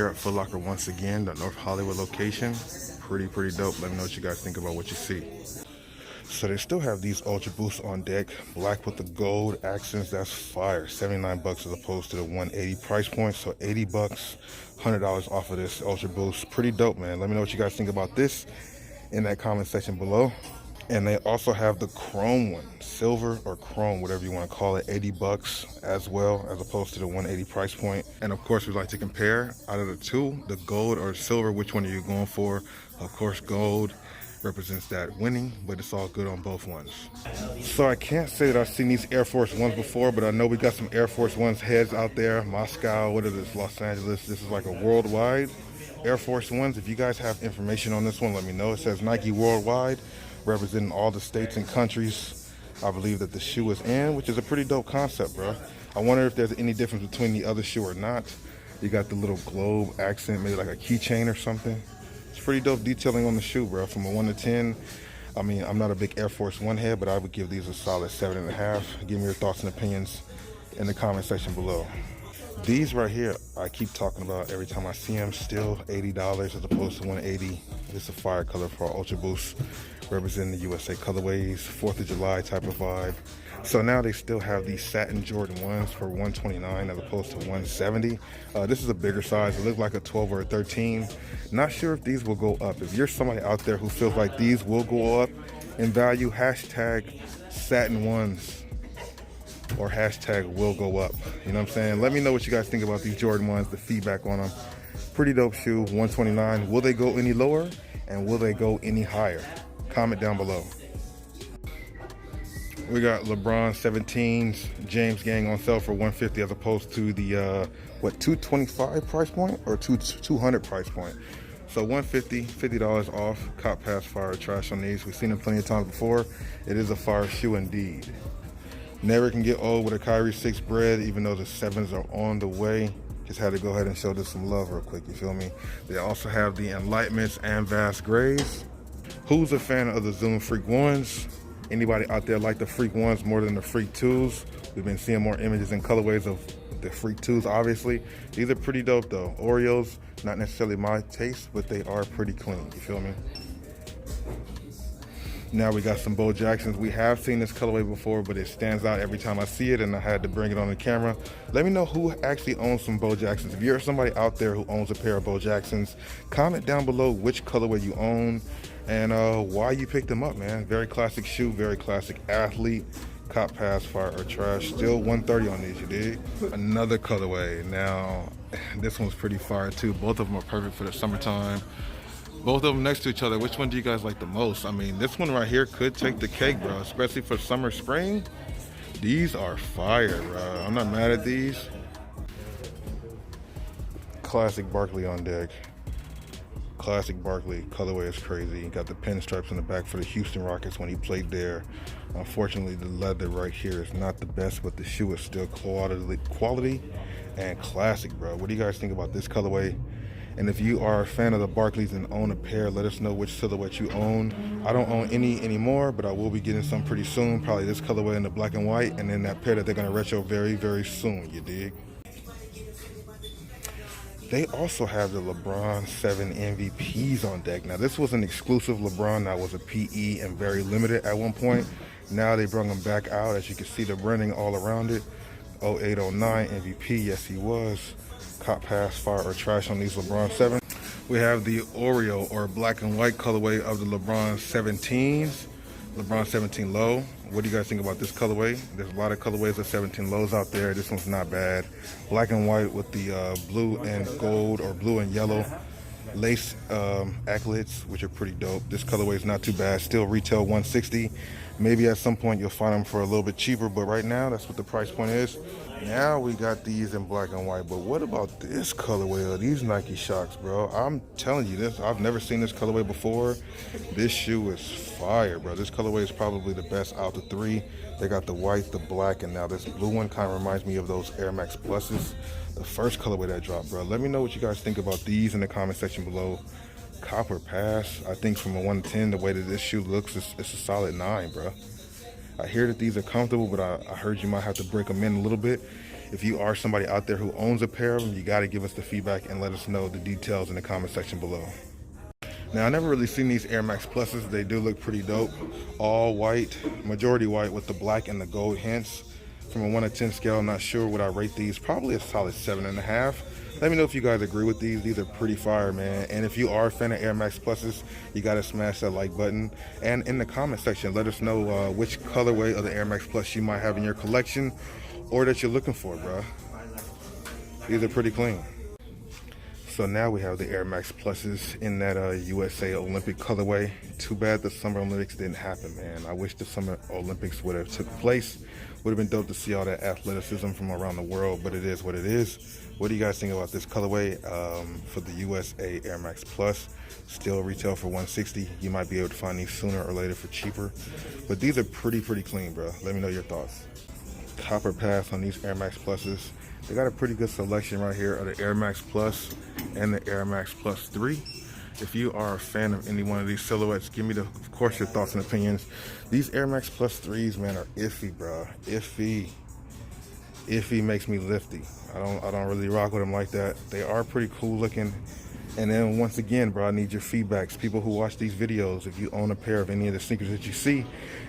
here at Foot Locker once again, the North Hollywood location. Pretty dope. Let me know what you guys think about what you see. So they still have these Ultra Boosts on deck, black with the gold accents. That's fire. 79 bucks as opposed to the 180 price point. So 80 bucks, $100 off of this Ultra Boost. Pretty dope, man. Let me know what you guys think about this in that comment section below. And they also have the chrome one, silver or chrome, whatever you want to call it, 80 bucks as well, as opposed to the 180 price point. And of course, we like to compare out of the two, the gold or silver, which one are you going for? Of course, gold represents that winning, but it's all good on both ones. So I can't say that I've seen these Air Force Ones before, but I know we got some Air Force Ones heads out there. Moscow, what is this, Los Angeles? This is like a worldwide Air Force Ones. If you guys have information on this one, let me know. It says Nike Worldwide, representing all the states and countries I believe that the shoe is in, which is a pretty dope concept, bro. I wonder if there's any difference between the other shoe or not. You got the little globe accent, maybe like a keychain or something. It's pretty dope detailing on the shoe, bro. From a 1 to 10, I mean, I'm not a big Air Force One head, but I would give these a solid 7.5. Give me your thoughts and opinions in the comment section below. These right here, I keep talking about every time I see them, still $80 as opposed to 180. It's a fire color for our Ultra Boost, representing the USA colorways, 4th of July type of vibe. So now they still have these Satin Jordan 1s for $129 as opposed to $170. This is a bigger size. It looks like a 12 or a 13. Not sure if these will go up. If you're somebody out there who feels like these will go up in value, hashtag Satin 1s. Or hashtag will go up. You know what I'm saying? Let me know what you guys think about these Jordan 1s, the feedback on them. Pretty dope shoe, $129. Will they go any lower? And will they go any higher? Comment down below. We got LeBron 17s, James Gang on sale for $150 as opposed to the, what, $225 price point? Or $200 price point? So $150, $50 off. Cop pass, fire, trash on these. We've seen them plenty of times before. It is a fire shoe indeed. Never can get old with a Kyrie 6 bread, even though the 7s are on the way. Just had to go ahead and show this some love real quick, you feel me? They also have the Enlightenments and Vast Grays. Who's a fan of the Zoom Freak 1s? Anybody out there like the Freak 1s more than the Freak 2s? We've been seeing more images and colorways of the Freak 2s, obviously. These are pretty dope though. Oreos, not necessarily my taste, but they are pretty clean, you feel me? Now we got some Bo Jacksons. We have seen this colorway before, but it stands out every time I see it, and I had to bring it on the camera. Let me know who actually owns some Bo Jacksons. If you're somebody out there who owns a pair of Bo Jacksons, comment down below which colorway you own and why you picked them up, man. Very classic shoe, very classic athlete. Cop pass, fire, or trash. Still $130 on these, you dig? Another colorway. Now, this one's pretty fire too. Both of them are perfect for the summertime. Both of them next to each other. Which one do you guys like the most? I mean, this one right here could take the cake, bro, especially for summer, spring. These are fire, bro. I'm not mad at these. Classic Barkley on deck. Classic Barkley. Colorway is crazy. Got the pinstripes in the back for the Houston Rockets when he played there. Unfortunately, the leather right here is not the best, but the shoe is still quality and classic, bro. What do you guys think about this colorway? And if you are a fan of the Barkleys and own a pair, let us know which silhouette you own. I don't own any anymore, but I will be getting some pretty soon. Probably this colorway in the black and white, and then that pair that they're gonna retro very soon, you dig? They also have the LeBron 7 MVPs on deck. Now this was an exclusive LeBron that was a PE and very limited at one point. Now they brought them back out. As you can see, the branding all around it. 0809 MVP, yes he was. Cop pass, fire, or trash on these LeBron 7. We have the Oreo or black and white colorway of the LeBron 17s. LeBron 17 low. What do you guys think about this colorway? There's a lot of colorways of 17 lows out there. This one's not bad. Black and white with the blue and gold or blue and yellow lace accolades, which are pretty dope. This colorway is not too bad. Still retail $160. Maybe at some point you'll find them for a little bit cheaper, but right now that's what the price point is. Now we got these in black and white, but what about this colorway of these Nike Shocks, bro? I'm telling you this, I've never seen this colorway before. This shoe is fire, bro. This colorway is probably the best out of the three. They got the white, the black, and now this blue one kind of reminds me of those Air Max Pluses. The first colorway that dropped, bro. Let me know what you guys think about these in the comment section below. Copper pass. I think from a 1 to 10, the way that this shoe looks, it's a solid 9, bro. I hear that these are comfortable, but I heard you might have to break them in a little bit. If you are somebody out there who owns a pair of them, you got to give us the feedback and let us know the details in the comment section below. Now, I never really seen these Air Max Pluses. They do look pretty dope. All white, majority white with the black and the gold hints. From a 1 to 10 scale, I'm not sure what I rate these. Probably a solid 7.5. Let me know if you guys agree with these. These are pretty fire, man. And if you are a fan of Air Max Pluses, you got to smash that like button. And in the comment section, let us know which colorway of the Air Max Plus you might have in your collection or that you're looking for, bro. These are pretty clean. So now we have the Air Max Pluses in that USA Olympic colorway. Too bad the Summer Olympics didn't happen, man. I wish the Summer Olympics would have took place. Would have been dope to see all that athleticism from around the world, but it is what it is. What do you guys think about this colorway for the USA Air Max Plus? Still retail for $160. You might be able to find these sooner or later for cheaper, but these are pretty clean, bro. Let me know your thoughts. Copper pass on these Air Max Pluses. They got a pretty good selection right here of the Air Max Plus and the Air Max Plus 3. If you are a fan of any one of these silhouettes, give me, of course, your thoughts and opinions. These Air Max Plus 3s, man, are iffy, bro. Iffy. Iffy makes me lifty. I don't really rock with them like that. They are pretty cool looking. And then once again, bro, I need your feedbacks. People who watch these videos, if you own a pair of any of the sneakers that you see,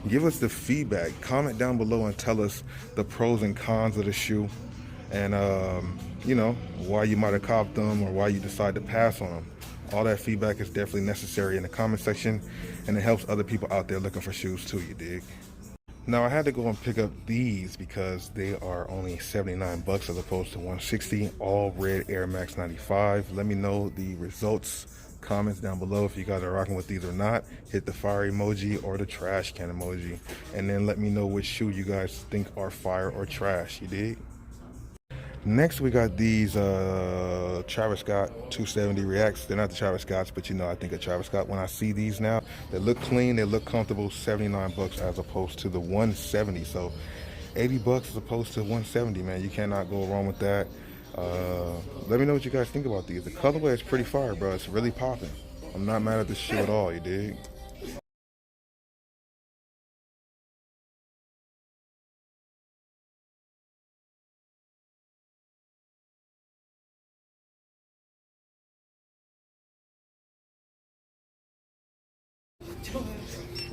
give us the feedback. Comment down below and tell us the pros and cons of the shoe. And, you know, why you might have copped them or why you decide to pass on them. All that feedback is definitely necessary in the comment section, and it helps other people out there looking for shoes too, you dig? Now, I had to go and pick up these because they are only 79 bucks as opposed to 160. All red Air Max 95. Let me know the results, comments down below if you guys are rocking with these or not. Hit the fire emoji or the trash can emoji, and then let me know which shoe you guys think are fire or trash, you dig? Next, we got these Travis Scott 270 Reacts. They're not the Travis Scotts, but you know, I think of Travis Scott when I see these now. They look clean, they look comfortable. 79 bucks as opposed to the 170. So 80 bucks as opposed to 170, man. You cannot go wrong with that. Let me know what you guys think about these. The colorway is pretty fire, bro. It's really popping. I'm not mad at this shoe at all, you dig?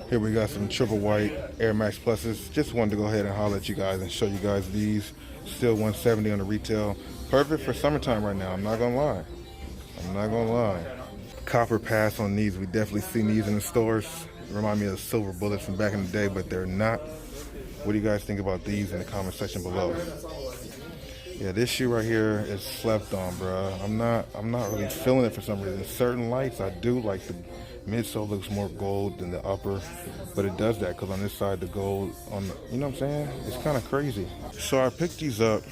Here we got some triple white Air Max Pluses. Just wanted to go ahead and holler at you guys and show you guys these. Still 170 on the retail. Perfect for summertime right now, I'm not gonna lie. I'm not gonna lie. Copper pass on these. We definitely seen these in the stores. Remind me of the silver bullets from back in the day, but they're not. What do you guys think about these in the comment section below? Yeah, this shoe right here is slept on, bro. I'm not really feeling it for some reason. Certain lights, I do like the midsole looks more gold than the upper, but it does that because on this side the gold on the, you know what I'm saying? It's kind of crazy. So I picked these up,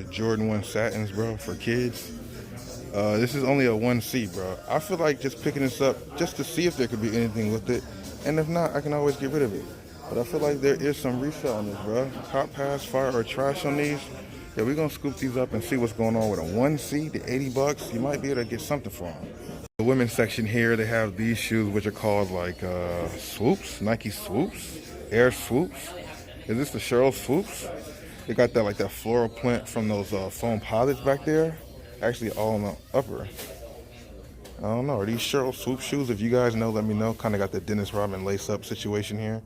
Jordan 1 Satins, bro, for kids. This is only a 1C, bro. I feel like just picking this up just to see if there could be anything with it, and if not, I can always get rid of it. But I feel like there is some resale on this, bro. Cop pass, fire, or trash on these. Yeah, we're gonna scoop these up and see what's going on with a 1C, the 80 bucks. You might be able to get something for them. The women's section here, they have these shoes which are called like swoops, Nike swoops, Air swoops. Is this the Cheryl swoops? They got that like that floral print from those foamposites back there. Actually all on the upper. I don't know, are these Cheryl swoop shoes? If you guys know, let me know. Kind of got the Dennis Rodman lace up situation here.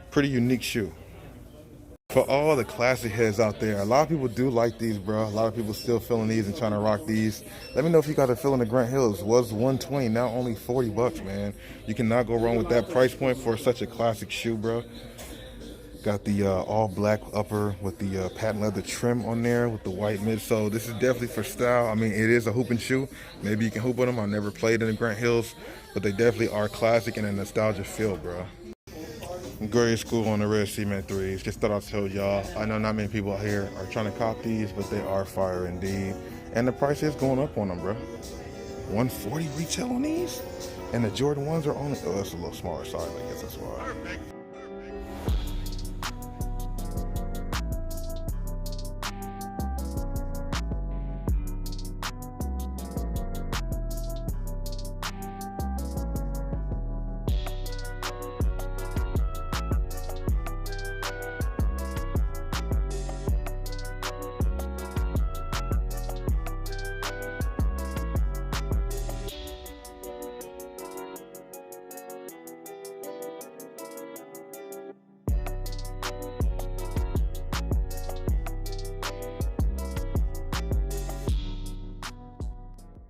Pretty unique shoe. For all the classic heads out there, a lot of people do like these, bro. A lot of people still feeling these and trying to rock these. Let me know if you guys are feeling the Grant Hills. Was 120, now only 40 bucks, man. You cannot go wrong with that price point for such a classic shoe, bro. Got the all black upper with the patent leather trim on there with the white midsole. This is definitely for style. I mean, it is a hooping shoe. Maybe you can hoop with them. I never played in the Grant Hills, but they definitely are classic and a nostalgia feel, bro. Grade school on the red cement 3s. Just thought I'd tell y'all. I know not many people out here are trying to cop these, but they are fire indeed. And the price is going up on them, bro. 140 retail on these? And the Jordan 1s are only, oh, that's a little smaller size, I guess that's why.